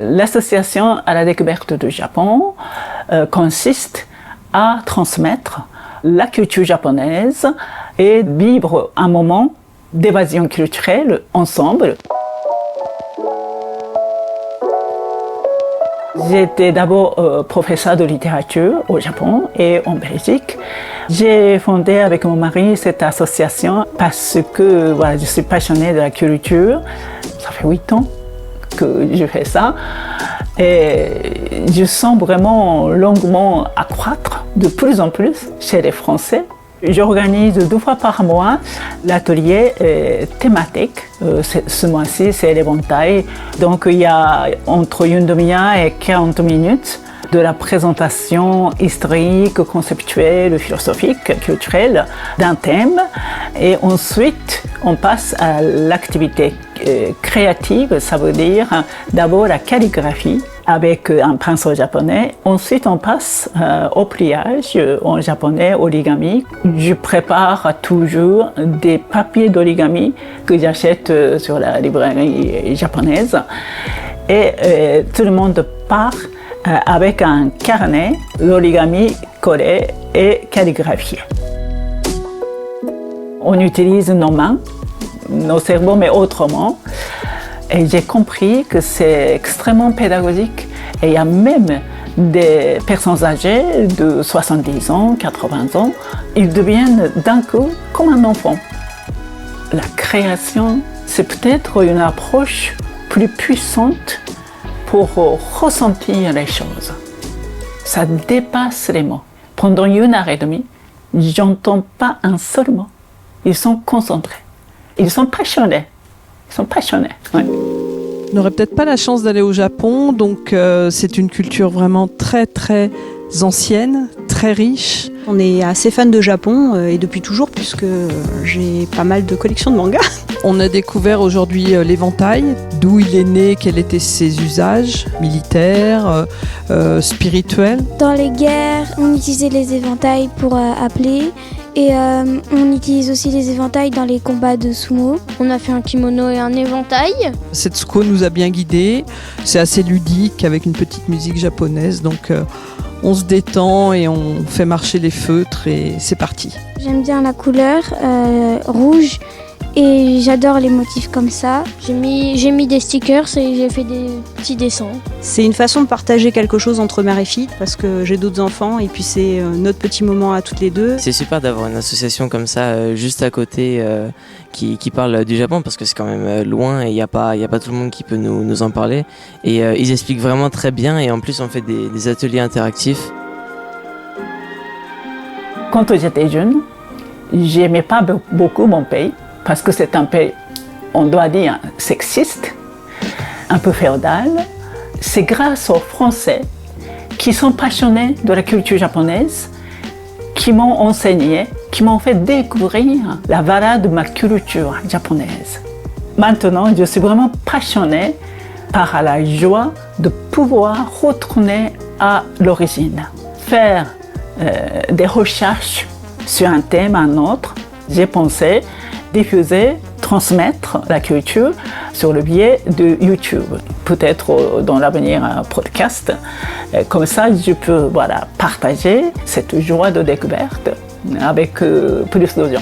L'association à la découverte du Japon consiste à transmettre la culture japonaise et vivre un moment d'évasion culturelle ensemble. J'étais d'abord professeur de littérature au Japon et en Belgique. J'ai fondé avec mon mari cette association parce que je suis passionnée de la culture. Ça fait 8 ans que je fais ça et je sens vraiment l'engouement accroître de plus en plus chez les Français. J'organise 2 fois par mois l'atelier thématique. Ce mois-ci, c'est l'éventail. Donc, il y a entre une demi-heure et 40 minutes de la présentation historique, conceptuelle, philosophique, culturelle d'un thème. Et ensuite, on passe à l'activité créative, ça veut dire d'abord la calligraphie avec un pinceau japonais. Ensuite, on passe au pliage en japonais, origami. Je prépare toujours des papiers d'origami que j'achète sur la librairie japonaise. Et tout le monde part avec un carnet, l'origami collé et calligraphié. On utilise nos mains, nos cerveaux, mais autrement. Et j'ai compris que c'est extrêmement pédagogique. Et il y a même des personnes âgées de 70 ans, 80 ans, ils deviennent d'un coup comme un enfant. La création, c'est peut-être une approche plus puissante pour ressentir les choses. Ça dépasse les mots. Pendant 1h30, j'entends pas un seul mot. Ils sont concentrés. Ils sont passionnés. Ils sont passionnés. Ouais. On n'aurait peut-être pas la chance d'aller au Japon, donc c'est une culture vraiment très très ancienne, très riche. On est assez fan de Japon et depuis toujours puisque j'ai pas mal de collections de mangas. On a découvert aujourd'hui l'éventail, d'où il est né, quels étaient ses usages militaires, spirituels. Dans les guerres, on utilisait les éventails pour appeler. Et on utilise aussi les éventails dans les combats de sumo. On a fait un kimono et un éventail. Setsuko nous a bien guidés. C'est assez ludique avec une petite musique japonaise. Donc on se détend et on fait marcher les feutres et c'est parti. J'aime bien la couleur rouge et j'adore les motifs comme ça. J'ai mis des stickers et j'ai fait des petits dessins. C'est une façon de partager quelque chose entre mère et fille parce que j'ai d'autres enfants et puis c'est notre petit moment à toutes les deux. C'est super d'avoir une association comme ça juste à côté qui parle du Japon parce que c'est quand même loin et il y a pas tout le monde qui peut nous en parler. Et ils expliquent vraiment très bien et en plus on fait des ateliers interactifs. Quand j'étais jeune, j'aimais pas beaucoup mon pays. Parce que c'est un pays, on doit dire, sexiste, un peu féodal. C'est grâce aux Français qui sont passionnés de la culture japonaise, qui m'ont enseigné, qui m'ont fait découvrir la valeur de ma culture japonaise. Maintenant, je suis vraiment passionnée par la joie de pouvoir retourner à l'origine, faire des recherches sur un thème, un autre. J'ai pensé diffuser, transmettre la culture sur le biais de YouTube. Peut-être dans l'avenir un podcast. Comme ça, je peux partager cette joie de découverte avec plus de gens.